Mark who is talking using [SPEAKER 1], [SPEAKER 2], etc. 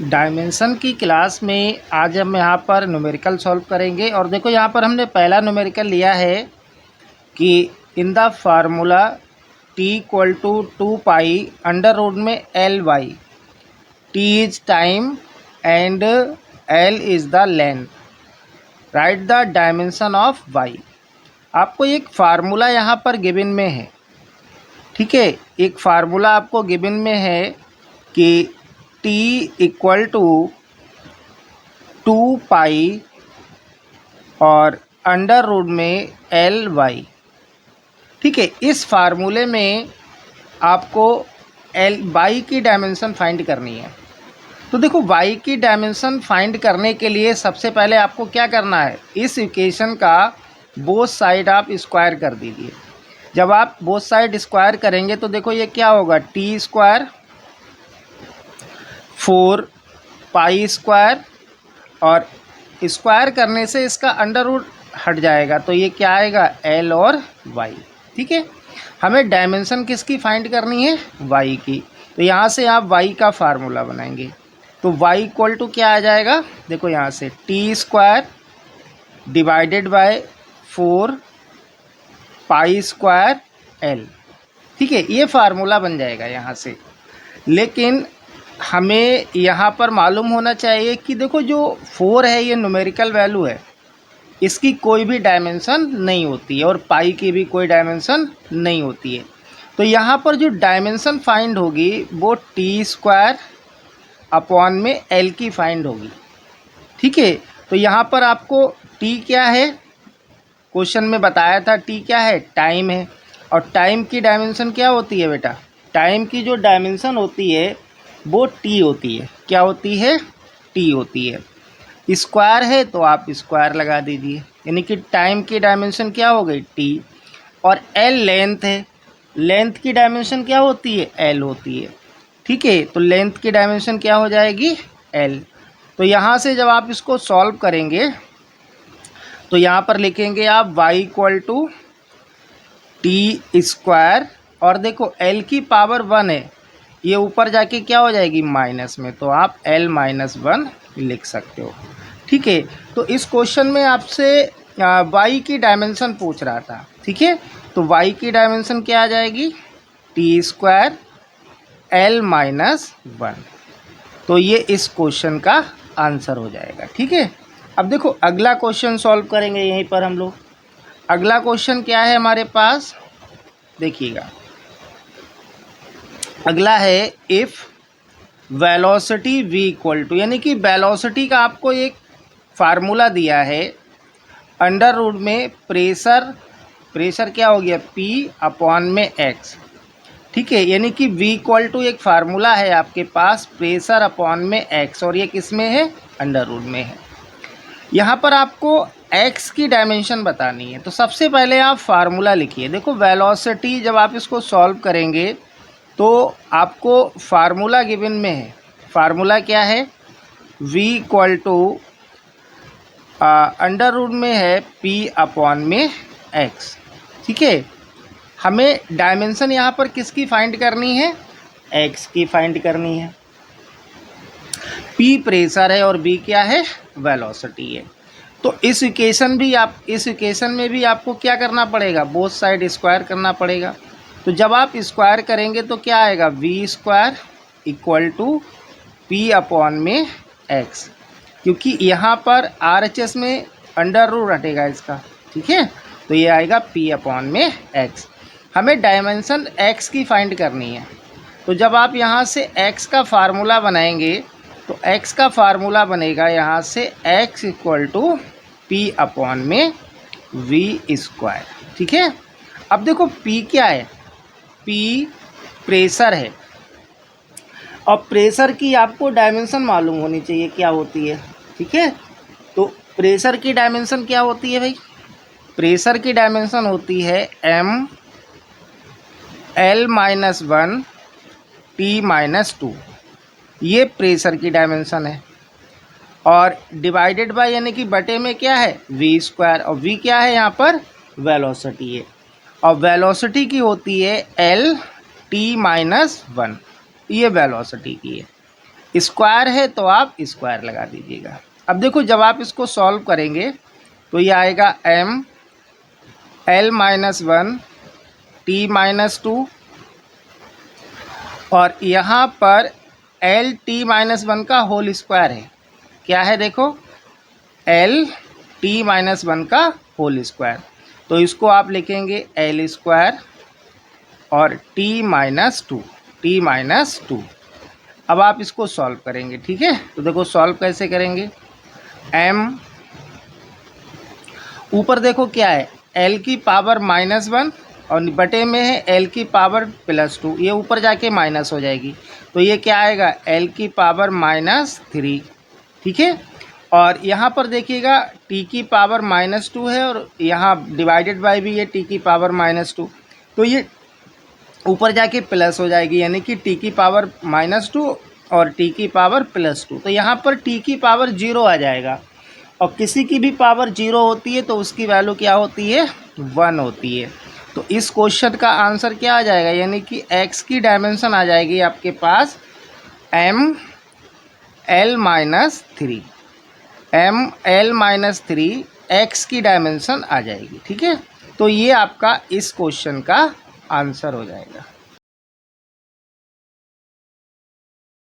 [SPEAKER 1] Dimension की class में आज हम यहाँ पर न्यूमेरिकल सॉल्व करेंगे। और देखो यहाँ पर हमने पहला न्यूमेरिकल लिया है कि in the formula t equal to 2 pi under root में L y, T is time and L is the length, right the dimension of y। आपको एक फार्मूला यहाँ पर गिवन में है, ठीक है। एक फार्मूला आपको गिवन में है कि t इक्वल टू 2 पाई और अंडर रूट में एल वाई, ठीक है। इस फार्मूले में आपको एल वाई की डायमेंशन फाइंड करनी है। तो देखो वाई की डायमेंशन फाइंड करने के लिए सबसे पहले आपको क्या करना है, इस इक्वेशन का बोथ साइड आप स्क्वायर कर दीजिए। जब आप बोथ साइड स्क्वायर करेंगे तो देखो ये क्या होगा, टी स्क्वायर 4 पाई स्क्वायर, और स्क्वायर करने से इसका अंडर रूट हट जाएगा तो ये क्या आएगा, एल और वाई, ठीक है। हमें डायमेंशन किसकी फाइंड करनी है, वाई की। तो यहाँ से आप वाई का फार्मूला बनाएंगे तो वाई इक्वल टू क्या आ जाएगा, देखो यहाँ से T square divided by 4 pi square L, ठीक है। ये फार्मूला बन जाएगा यहाँ से। लेकिन हमें यहाँ पर मालूम होना चाहिए कि देखो जो 4 है ये न्यूमेरिकल वैल्यू है, इसकी कोई भी डायमेंशन नहीं होती है और पाई की भी कोई डायमेंशन नहीं होती है। तो यहाँ पर जो डायमेंशन फाइंड होगी वो टी स्क्वायर अपॉन में एल की फाइंड होगी, ठीक है। तो यहाँ पर आपको टी क्या है, क्वेश्चन में बताया था टी क्या है, टाइम है। और टाइम की डायमेंशन क्या होती है बेटा, टाइम की जो डायमेंशन होती है वो टी होती है। क्या होती है, टी होती है। स्क्वायर है तो आप स्क्वायर लगा दीजिए, यानी कि टाइम की डायमेंशन क्या हो गई, टी। और एल लेंथ है, लेंथ की डायमेंशन क्या होती है, एल होती है, ठीक है। तो लेंथ की डायमेंशन क्या हो जाएगी, एल। तो यहाँ से जब आप इसको सॉल्व करेंगे तो यहाँ पर लिखेंगे आप y equal to t square, और देखो l की पावर 1 है, ये ऊपर जाके क्या हो जाएगी, माइनस में, तो आप l माइनस 1 लिख सकते हो, ठीक है। तो इस क्वेश्चन में आपसे y की डायमेंशन पूछ रहा था, ठीक है। तो y की डायमेंशन क्या आ जाएगी, टी स्क्वायर l माइनस 1। तो ये इस क्वेश्चन का आंसर हो जाएगा, ठीक है। अब देखो अगला क्वेश्चन सॉल्व करेंगे यहीं पर हम लोग। अगला क्वेश्चन क्या है हमारे पास, देखिएगा। अगला है if velocity v equal to, यानी कि वेलोसिटी का आपको एक फार्मूला दिया है अंडर रूट में प्रेशर, प्रेशर क्या हो गया, p अपॉन में x, ठीक है। यानी कि v इक्वल टू एक फार्मूला है आपके पास प्रेशर अपॉन में x, और ये किस में है, अंडर रूट में है। यहाँ पर आपको x की डायमेंशन बतानी है। तो सबसे पहले आप फार्मूला लिखिए। देखो वेलोसिटी जब आप इसको सॉल्व करेंगे तो आपको फार्मूला गिवन में है। फार्मूला क्या है, v equal to under root में है p अपॉन में x, ठीक है। हमें डायमेंशन यहाँ पर किसकी फाइंड करनी है, x की फाइंड करनी है। p प्रेशर है और b क्या है, वेलोसिटी है। तो इस इक्वेशन में भी आपको क्या करना पड़ेगा, बोथ साइड स्क्वायर करना पड़ेगा। तो जब आप स्क्वायर करेंगे तो क्या आएगा, v square equal to p upon में x, क्योंकि यहाँ पर RHS में अंडर रूट हटेगा इसका, ठीक है। तो ये आएगा p अपॉन में x। हमें डायमेंशन x की फाइंड करनी है। तो जब आप यहाँ से x का फार्मूला बनाएंगे तो x का फार्मूला बनेगा यहाँ से x equal to p upon में v स्क्वायर, ठीक है। अब देखो p क्या है, p प्रेशर है, और प्रेशर की आपको डायमेंशन मालूम होनी चाहिए क्या होती है, ठीक है। तो प्रेशर की डायमेंशन क्या होती है भाई, प्रेशर की डायमेंशन होती है m l minus 1 t minus 2, ये प्रेशर की डायमेंशन है। और डिवाइडेड बाय यानी कि बटे में क्या है, v स्क्वायर, और v क्या है यहाँ पर, वेलोसिटी है, और वेलोसिटी की होती है l t माइनस 1, ये वेलोसिटी की है। स्क्वायर है तो आप स्क्वायर लगा दीजिएगा। अब देखो जब आप इसको सॉल्व करेंगे तो ये आएगा m l minus 1 t minus 2 और यहाँ पर एल टी माइनस 1 का होल स्क्वायर है। क्या है देखो, एल टी माइनस 1 का होल स्क्वायर, तो इसको आप लिखेंगे एल स्क्वायर और टी माइनस 2। अब आप इसको सॉल्व करेंगे, ठीक है। तो देखो सॉल्व कैसे करेंगे, m ऊपर देखो क्या है, l की पावर -1 और बटे में है l की पावर +2, ये ऊपर जाके माइनस हो जाएगी, तो ये क्या आएगा l की पावर -3, ठीक है। और यहाँ पर देखिएगा t की पावर -2 है और यहाँ डिवाइडेड बाय भी है t की पावर -2, तो ये ऊपर जाके प्लस हो जाएगी, यानी कि t की पावर -2 और t की पावर +2, तो यहाँ पर t की पावर 0 आ जाएगा। और किसी की भी पावर 0 होती है तो उसकी वैल्यू क्या होती है, 1 होती है। तो इस क्वेश्चन का आंसर क्या आ जाएगा, यानी कि x की डायमेंशन आ जाएगी आपके पास m l माइनस 3 x की डायमेंशन आ जाएगी, ठीक है। तो ये आपका इस क्वेश्चन का आंसर हो जाएगा।